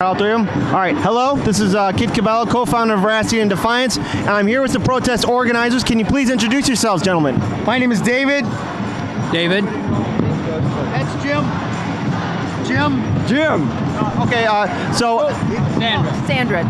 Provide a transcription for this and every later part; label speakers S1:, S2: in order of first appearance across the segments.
S1: All three of them? All right. Hello, this is Kit Cabello, co-founder of Veracity In Defiance, and I'm here with the protest organizers. Can you please introduce yourselves, gentlemen?
S2: My name is David.
S3: David.
S2: That's Jim.
S1: Okay, Sandra.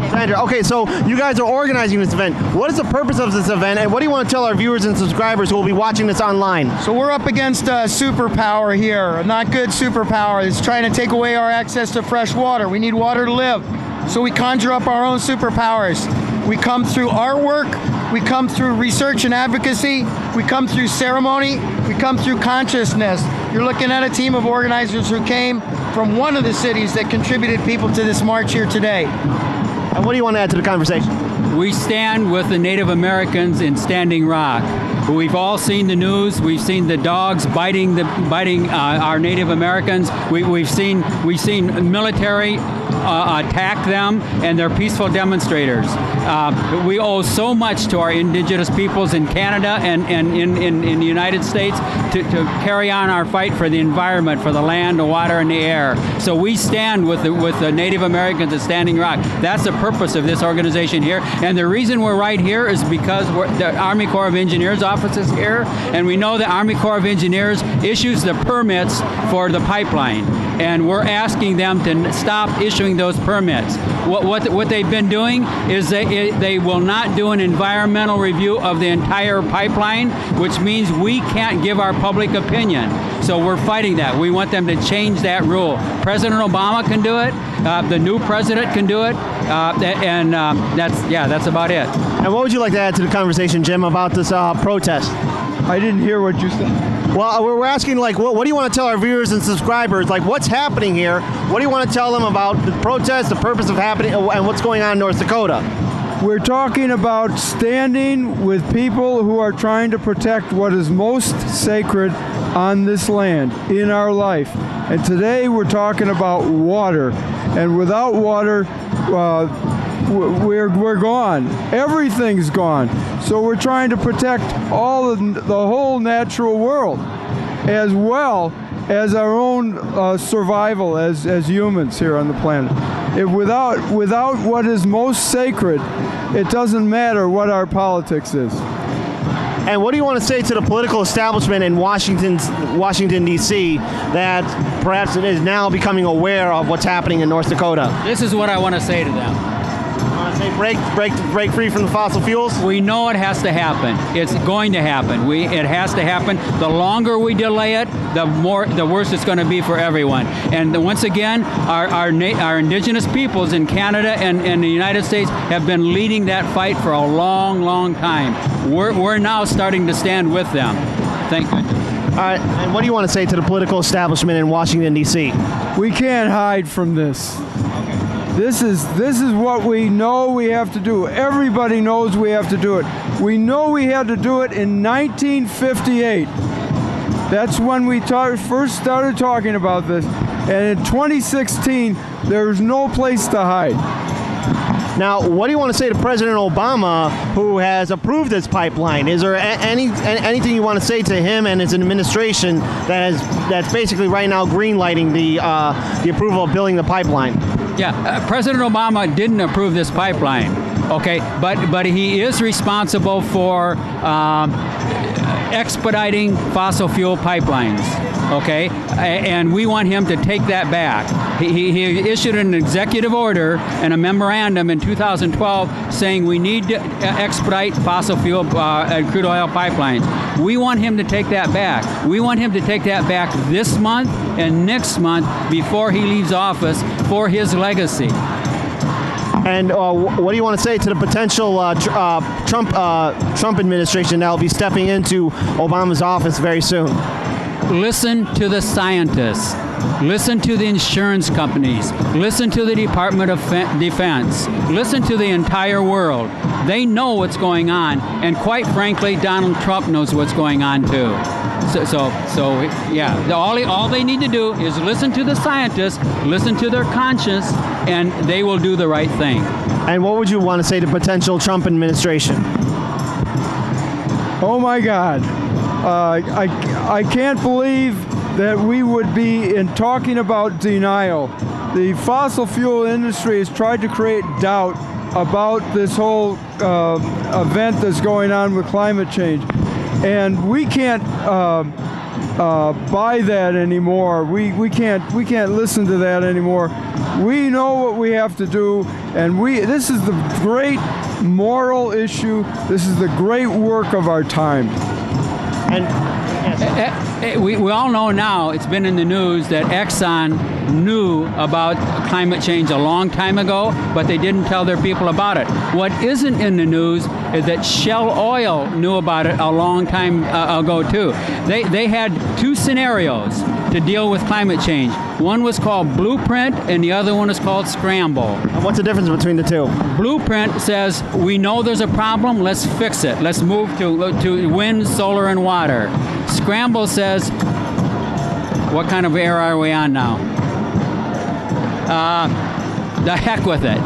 S1: Okay, so you guys are organizing this event. What is the purpose of this event, and what do you want to tell our viewers and subscribers who will be watching this online?
S2: So we're up against a superpower here, a not good superpower. It's trying to take away our access to fresh water. We need water to live. So we conjure up our own superpowers. We come through artwork, we come through research and advocacy, we come through ceremony, we come through consciousness. You're looking at a team of organizers who came from one of the cities that contributed people to this march here today.
S1: And what do you want to add to the conversation?
S3: We stand with the Native Americans in Standing Rock. We've all seen the news. We've seen the dogs biting our Native Americans. We've seen military attack them, and they're peaceful demonstrators. We owe so much to our indigenous peoples in Canada and in the United States to carry on our fight for the environment, for the land, the water, and the air. So we stand with the Native Americans at Standing Rock. That's the purpose of this organization here. And the reason we're right here is because the Army Corps of Engineers office is here, and we know the Army Corps of Engineers issues the permits for the pipeline. And we're asking them to stop issuing those permits. What they've been doing is they will not do an environmental review of the entire pipeline, which means we can't give our public opinion. So we're fighting that. We want them to change that rule. President Obama can do it. The new president can do it. That's about it.
S1: And what would you like to add to the conversation, Jim, about this protest?
S4: I didn't hear what you said.
S1: Well, we're asking, like, what do you want to tell our viewers and subscribers? Like, what's happening here? What do you want to tell them about the protest, the purpose of happening, and what's going on in North Dakota?
S4: We're talking about standing with people who are trying to protect what is most sacred on this land, in our life. And today we're talking about water. And without water, we're gone. Everything's gone. So we're trying to protect all of the whole natural world, as well as our own survival as humans here on the planet. Without what is most sacred, it doesn't matter what our politics is.
S1: And what do you want to say to the political establishment in Washington, D.C. that perhaps it is now becoming aware of what's happening in North Dakota?
S3: This is what I want to say to them.
S1: Say break free from the fossil fuels?
S3: We know it has to happen. It's going to happen. It has to happen. The longer we delay it, the worse it's going to be for everyone. And once again, our indigenous peoples in Canada and the United States have been leading that fight for a long, long time. We're now starting to stand with them. Thank you.
S1: All right. And what do you want to say to the political establishment in Washington, D.C.?
S4: We can't hide from this. This is what we know we have to do. Everybody knows we have to do it. We know we had to do it in 1958. That's when we first started talking about this. And in 2016, there's no place to hide.
S1: Now, what do you want to say to President Obama, who has approved this pipeline? Is there anything you want to say to him and his administration that's basically right now green-lighting the approval of building the pipeline?
S3: Yeah, President Obama didn't approve this pipeline, okay, but he is responsible for expediting fossil fuel pipelines, okay, and we want him to take that back. He issued an executive order and a memorandum in 2012 saying we need to expedite fossil fuel and crude oil pipelines. We want him to take that back. We want him to take that back this month and next month before he leaves office for his legacy.
S1: And what do you want to say to the potential Trump administration that will be stepping into Obama's office very soon?
S3: Listen to the scientists. Listen to the insurance companies. Listen to the Department of Defense. Listen to the entire world. They know what's going on, and quite frankly, Donald Trump knows what's going on too. So yeah, all they need to do is listen to the scientists, listen to their conscience, and they will do the right thing.
S1: And what would you want to say to potential Trump administration?
S4: Oh my God, I can't believe that we would be in talking about denial the fossil fuel industry has tried to create doubt about this whole event that's going on with climate change. And we can't buy that anymore. We can't listen to that anymore. We know what we have to do, and this is the great moral issue. This is the great work of our time.
S1: And
S3: We all know now, it's been in the news, that Exxon knew about climate change a long time ago, but they didn't tell their people about it. What isn't in the news is that Shell Oil knew about it a long time ago too. They had two scenarios to deal with climate change. One was called Blueprint and the other one is called Scramble.
S1: what's the difference between the two?
S3: Blueprint says, we know there's a problem, let's fix it. Let's move to wind, solar, and water. Scramble says, what kind of air are we on now? The heck with it.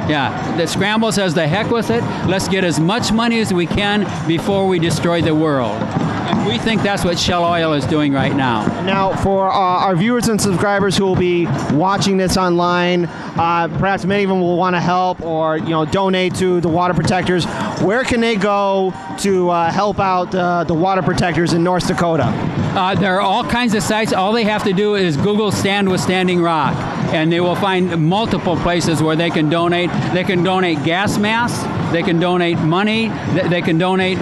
S3: Yeah, the Scramble says the heck with it. Let's get as much money as we can before we destroy the world. And we think that's what Shell Oil is doing right now.
S1: Now, for our viewers and subscribers who will be watching this online, perhaps many of them will want to help or donate to the water protectors. Where can they go to help out the water protectors in North Dakota?
S3: There are all kinds of sites. All they have to do is Google Stand with Standing Rock, and they will find multiple places where they can donate. They can donate gas masks. They can donate money. They can donate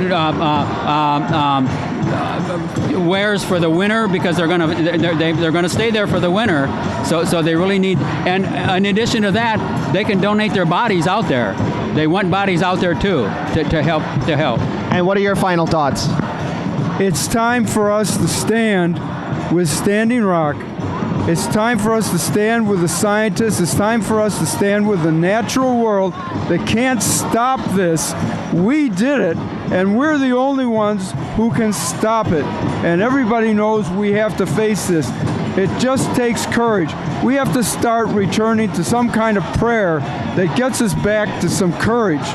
S3: wares for the winter because they're gonna stay there for the winter. So they really need. And in addition to that, they can donate their bodies out there. They want bodies out there too to help.
S1: And what are your final thoughts?
S4: It's time for us to stand with Standing Rock. It's time for us to stand with the scientists. It's time for us to stand with the natural world that can't stop this. We did it, and we're the only ones who can stop it. And everybody knows we have to face this. It just takes courage. We have to start returning to some kind of prayer that gets us back to some courage.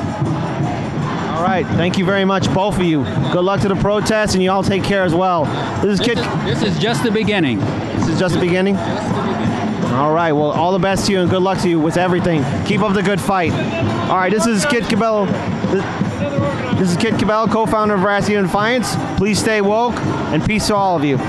S1: All right, thank you very much, both of you. Good luck to the protest, and you all take care as well. This
S3: is just the beginning.
S1: This is just the beginning? All right, well, all the best to you and good luck to you with everything. Keep up the good fight. All right, this is Kit Cabello. This is Kit Cabello, co-founder of Veracity In Defiance. Please stay woke, and peace to all of you.